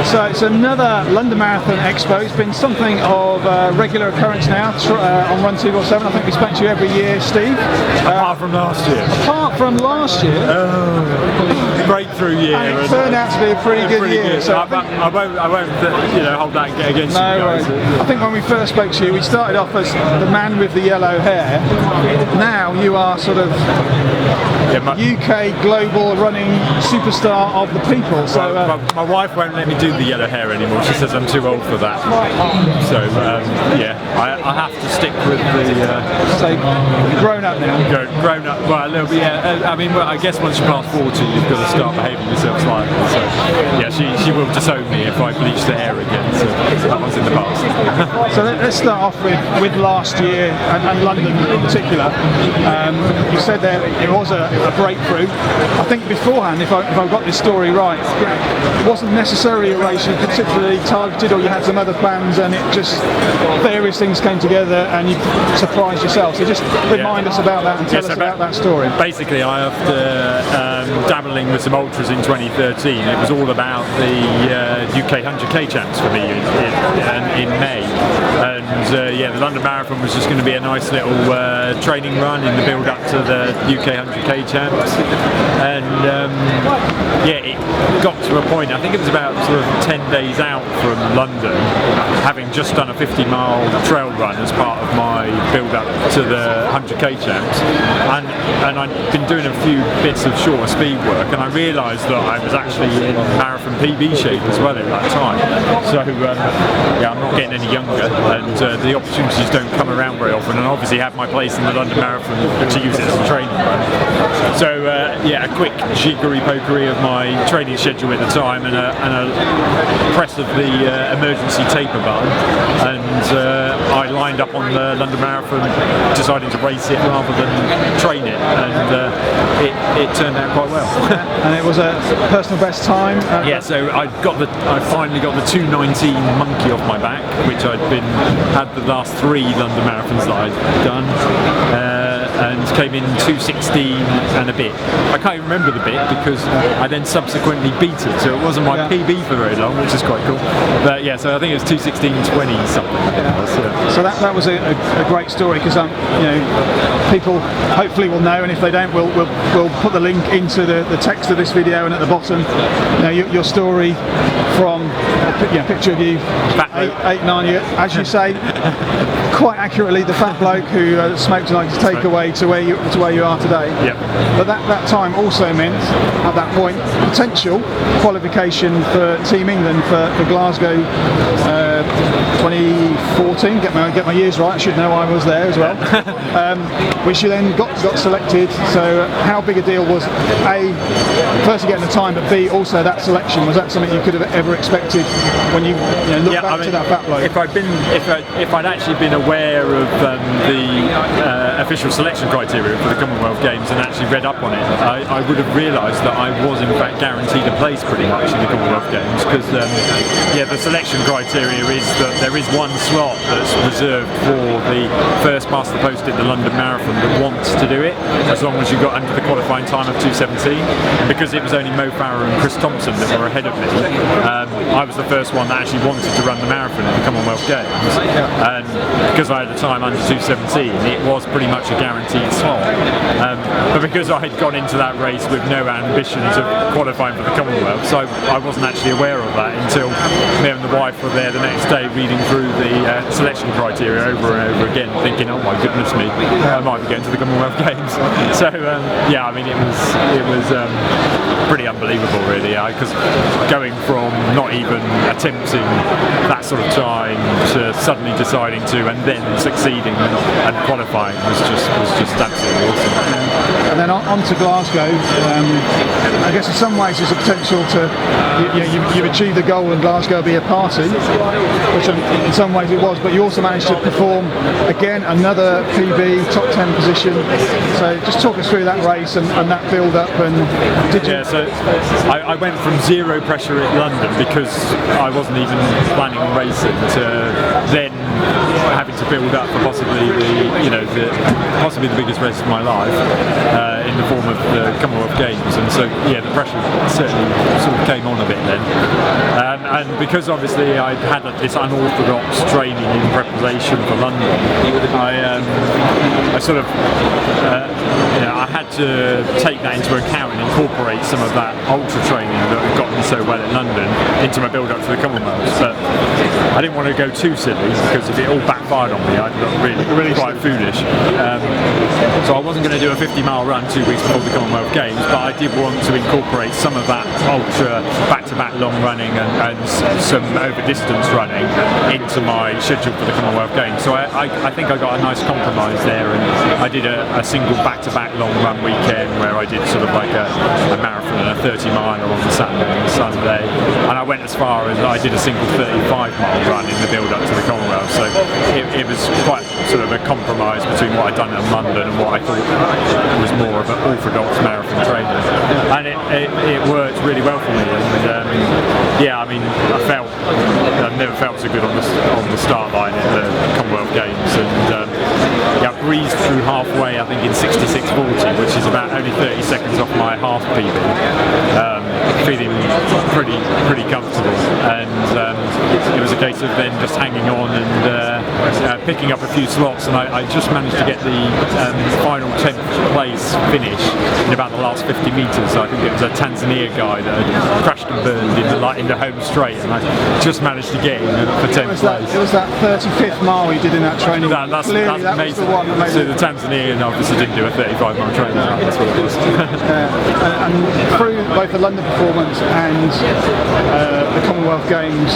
So it's another London Marathon Expo. It's been something of a regular occurrence now on Run 247. I think we expect you every year, Steve. Apart from last year. Apart from last year. Breakthrough year. And it turned out to be a pretty good year. So I won't hold that against you guys. I think when we first spoke to you, we started off as the man with the yellow hair. Now you are sort of UK global running superstar of the people. So my wife won't let me do the yellow hair anymore. She says I'm too old for that. So I have to stick with the. So grown up now. Grown up. Well, a little bit. Yeah. I mean, I guess once you pass 40, you've got to start behaving yourself slightly. So yeah, she will disown me if I bleach the hair again. So that was in the past. So let's start off with last year and London in particular. You said there it was a breakthrough. I think beforehand, if I've got this story right, it wasn't necessarily a race you particularly targeted, or you had some other plans, and it just various things came together and you surprised yourself. So just remind us about that and tell us about that story. Basically, after dabbling with some ultras in 2013, it was all about the UK 100k champs for me in May, and the London Marathon was just going to be a nice little training run in the build up to the UK 100k champs, and it got to a point, I think it was about sort of 10 days out from London, having just done a 50-mile trail run as part of my build up to the 100k champs, and I'd been doing a few bits of shorter speed work, and I realised that I was actually in marathon PB shape as well at that time. So I'm not getting any younger, and the opportunities don't come around very often, and obviously have my place in the London Marathon to use it as a training run. So a quick jiggery-pokery of my training schedule at the time, and a press of the emergency taper button, and I lined up on the London Marathon, deciding to race it rather than train it, and it turned out quite well. And it was a personal best time. So I finally got the 2:19 monkey off my back, which had the last 3 London marathons that I'd done, and came in 2:16 and a bit. I can't remember the bit because I then subsequently beat it, so it wasn't my PB for very long, which is quite cool. But so I think it was 2:16:20 something. So that was a great story, because people hopefully will know, and if they don't, we'll put the link into the text of this video and at the bottom. Your story from a picture of you 8-9 years, as you say, quite accurately, the fat bloke who smoked like his takeaway to where you are today. Yep. But that time also meant, at that point, potential qualification for Team England for Glasgow 2014. Get my years right. I should know I was there as well. Which you then got selected. So how big a deal was A, firstly getting the time, but B, also that selection? Was that something you could have ever expected when you look back to that fat bloke? If I'd actually been aware of the official selection criteria for the Commonwealth Games and actually read up on it, I would have realised that I was in fact guaranteed a place pretty much in the Commonwealth Games, because the selection criteria is that there is one slot that's reserved for the first past the post at the London Marathon that wants to do it, as long as you got under the qualifying time of 2:17. Because it was only Mo Farah and Chris Thompson that were ahead of me, I was the first one that actually wanted to run the marathon at the Commonwealth Games, and because I had the time under 2:17, it was pretty much a guaranteed slot. But because I had gone into that race with no ambitions of qualifying for the Commonwealth, so I wasn't actually aware of that until me and the wife were there the next day reading through the selection criteria over and over again, thinking, oh my goodness me, I might be going to the Commonwealth Games. So I mean, it was pretty unbelievable really, because going from not even attempting that sort of time to suddenly deciding to, and then succeeding and qualifying was just absolutely awesome. And then on to Glasgow. I guess in some ways there's a potential to, you've achieved the goal and Glasgow will be a party, which in some ways it was, but you also managed to perform again another PB, top 10 position. So just talk us through that race and that build up, and did you? Yeah, so I went from zero pressure at London, because I wasn't even planning on racing, to then having to build up for possibly the biggest race of my life, in the form of the Commonwealth Games, and so the pressure certainly sort of came on a bit then, and because obviously I had this unorthodox training in preparation for London, I sort of I had to take that into account and incorporate some of that ultra training that had got me so well in London into my build up to the Commonwealth. But I didn't want to go too silly, because if it all backfired on me, I'd look really quite foolish. So I wasn't going to do a 50-mile run 2 weeks before the Commonwealth Games, but I did want to incorporate some of that ultra back-to-back long running and some over-distance running into my schedule for the Commonwealth Games. So I think I got a nice compromise there, and I did a single back-to-back long run weekend where I did sort of like a marathon and a 30-miler on the Saturday and the Sunday, and I went as far as I did a single 35-mile run in the build-up to the Commonwealth. So it was quite sort of a compromise between what I'd done in London and what I thought was more of an orthodox marathon training, and it worked really well for me. And yeah, I mean, I've never felt so good on the start line at the Commonwealth Games, and yeah, I breezed through halfway, I think in 66.40, which is about only 30 seconds off my half PB, feeling pretty comfortable, and it was a case of then just hanging on and picking up a few slots, and I just managed to get the final 10th place finish in about the last 50 metres. I think it was a Tanzania guy that had crashed and burned in the home straight, and I just managed to get in for 10th place. It was that 35th mile you did in that training. That's amazing. So the Tanzanian obviously didn't do a 35-mile training. That's what it was. And through both the London performance and the Commonwealth Games,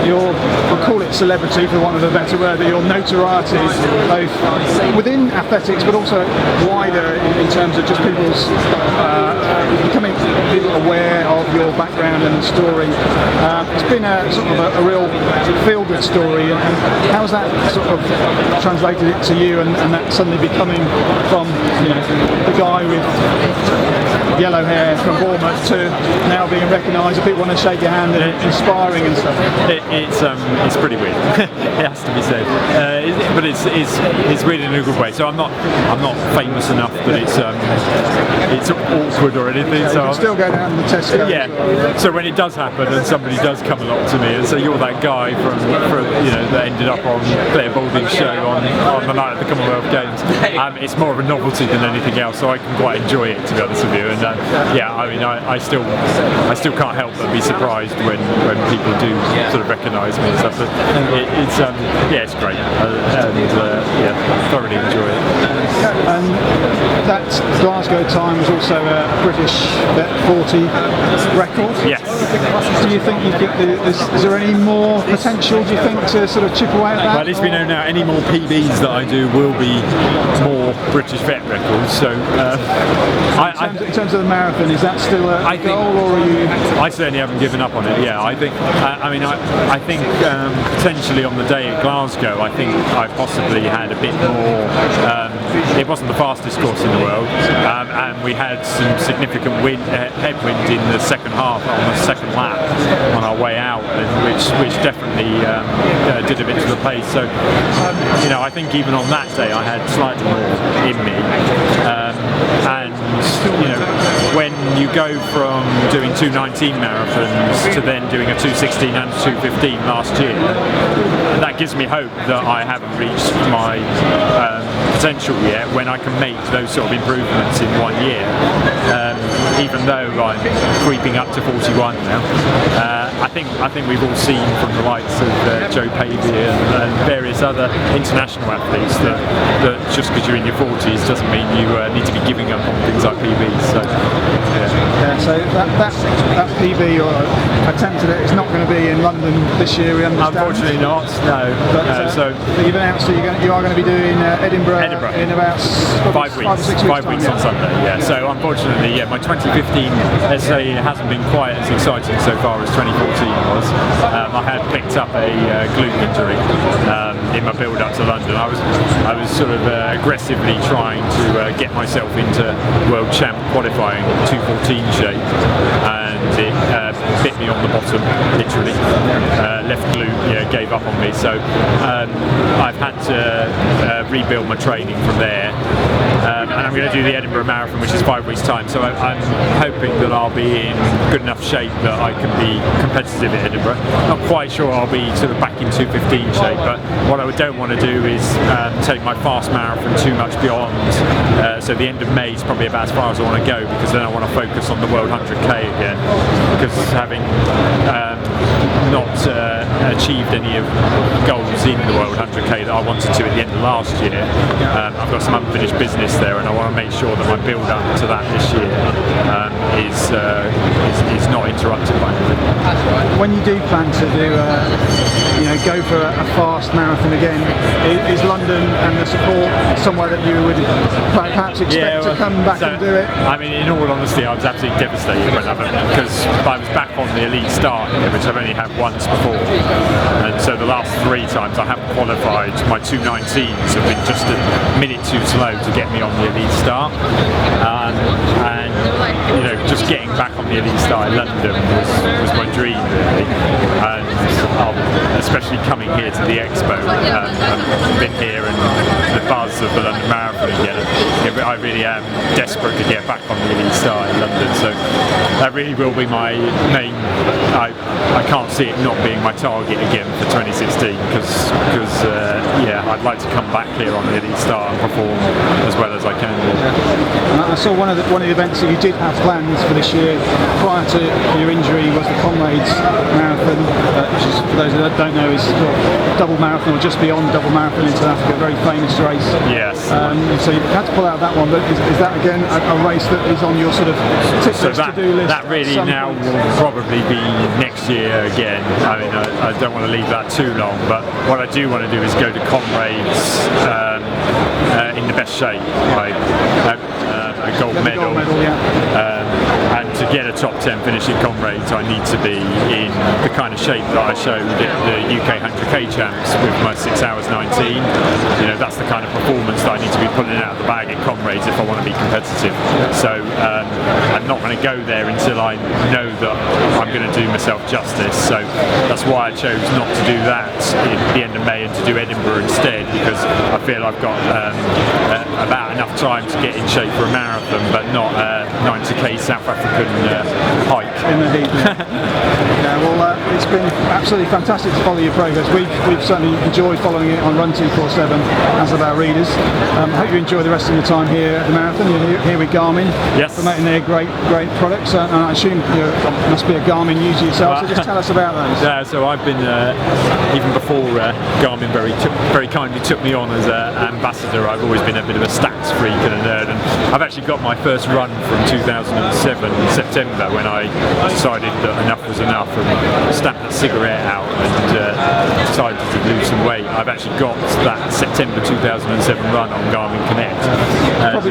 we'll call it celebrity for want of a better word, but your notoriety, both within athletics but also wider in terms of just people's becoming people aware of your background and story. It's been a sort of a real feel-good story, and how's that sort of translated it to you, and that suddenly becoming from the guy with yellow hair from Bournemouth to now being recognised, people want to shake your hand and inspiring and stuff. It's pretty weird. It has to be said, but it's weird in a good way. So I'm not famous enough that it's awkward or anything. Yeah, so you can still go down the test. Yeah. So when it does happen and somebody does come along to me and say you're that guy from that ended up on Claire Balding's show on the night of the Commonwealth Games, it's more of a novelty than anything else. So I can quite enjoy it, to be honest with you. And yeah, I mean, I still can't help but be surprised when people do sort of recognise me and stuff. But it's great, and thoroughly enjoy it. And that Glasgow time was also a British Vet 40 record. Yes. Do you think is there any more potential, do you think, to sort of chip away at that? Well, at least we know now any more PBs that I do will be more British Vet records. So in terms of the marathon, is that still a goal, or are you? I certainly haven't given up on it. Yeah, I think. I think potentially on the day at Glasgow, I think I possibly had a bit more. It wasn't the fastest course in the world, and we had some significant headwind in the second half on the second lap on our way out, which definitely did a bit to the pace. So I think even on that day I had slightly more in me, and when you go from doing 2:19 marathons to then doing a 2:16 and 2:15 last year, that gives me hope that I haven't reached my potential yet when I can make those sort of improvements in 1 year, even though I'm creeping up to 41 now. I think we've all seen from the likes of Joe Pavey and various other international athletes that just because you're in your 40s doesn't mean you need to be giving up on things like PBs. So so that PB or attempt at it is not going to be in London this year, we understand. Unfortunately not, no. But you've announced that you are going to be doing Edinburgh in about 5 weeks on Sunday. Yeah. So unfortunately, my 2015 essay hasn't been quite as exciting so far as 2014 was. I had picked up a glute injury in my build up to London. I was sort of aggressively trying to get myself into World Champ qualifying 2:14 shape, and it bit me on the bottom, literally. Left glute gave up on me, so I've had to rebuild my training from there. And I'm going to do the Edinburgh Marathon, which is 5 weeks' time, so I'm hoping that I'll be in good enough shape that I can be competitive at Edinburgh. Not quite sure I'll be sort of back in 2:15 shape, but what I don't want to do is take my fast marathon too much beyond. So the end of May is probably about as far as I want to go, because then I want to focus on the World 100k again, because having not achieved any of goals in the World 100k that I wanted to at the end of last year, I've got some unfinished business there, and I want to make sure that my build up to that this year is not interrupted by anything. When you do plan to do, go for a fast marathon again, is London and the support somewhere that you would perhaps expect to come back and do it? I mean, in all honesty, I was absolutely devastated when because I was back on the elite start here, which I've only had once before, and so the last 3 times I haven't qualified. My 2:19s have been just a minute too slow to get me on the elite start, and just getting back on the elite start in London was my dream, really, and especially coming here to the Expo. I've been here and the buzz of the London Marathon again. I really am desperate to get back on the elite start in London, so that really will be my main. I can't see it not being my target again for 2016, because I'd like to come back here on the elite start and perform as well as I can do. I saw one of the events that you did have planned for this year prior to your injury was the Comrades Marathon, which is, for those that don't know, is double marathon or just beyond double marathon in South Africa, a very famous race. Yes. So you had to pull out that one, but is that again a race that is on your sort of to-do list? That really now will probably be next year again. I mean, I don't want to leave that too long, but what I do want to do is go to Comrades in the best shape, like a gold medal. And to get a top 10 finish in Comrades, I need to be in the kind of shape that I showed at the UK 100k champs with my 6 hours 19. That's the kind of performance that I need to be pulling out of the bag at Comrades if I want to be competitive. So I'm not going to go there until I know that I'm going to do myself justice. So that's why I chose not to do that at the end of May and to do Edinburgh instead, because I feel I've got about enough time to get in shape for a marathon, but not a 90k South African hike. In the heat. It's been absolutely fantastic to follow your progress. We've certainly enjoyed following it on Run 247, as have our readers. I hope you enjoy the rest of your time here at the marathon. You're here with Garmin, yes, promoting their great products, and I assume you must be a Garmin user yourself. So just tell us about those. Yeah, so I've been even before Garmin very kindly took me on as an ambassador. I've always been a bit of a stats freak and a nerd, and I've actually got my first run from 2007 September, when I decided that enough was enough and stamped that cigarette out and decided to lose some weight. I've actually got that September 2007 run on Garmin Connect.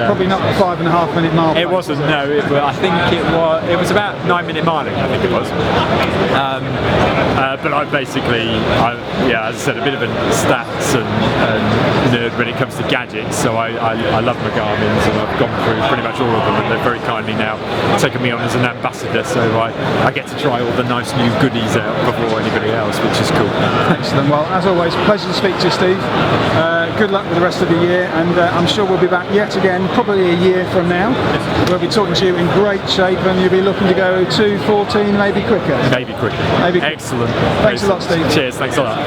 Probably not a 5.5 minute mile. It wasn't. No, I think it was about 9 minute miling. I think it was. But I basically, as I said, a bit of a stats and nerd when it comes to gadgets. So I love my Garmins, and I've gone through pretty much all of them, and they're very kindly now taken me on as an ambassador. So I get to try all the nice new goodies out before anybody else, which is cool. Excellent. Well, as always, pleasure to speak to you, Steve. Good luck with the rest of the year, and I'm sure we'll be back yet again, probably a year from now. We'll be talking to you in great shape, and you'll be looking to go 2:14, maybe quicker. Maybe quicker. Maybe. Excellent. Thanks a lot, Steve. Cheers. Thanks a lot.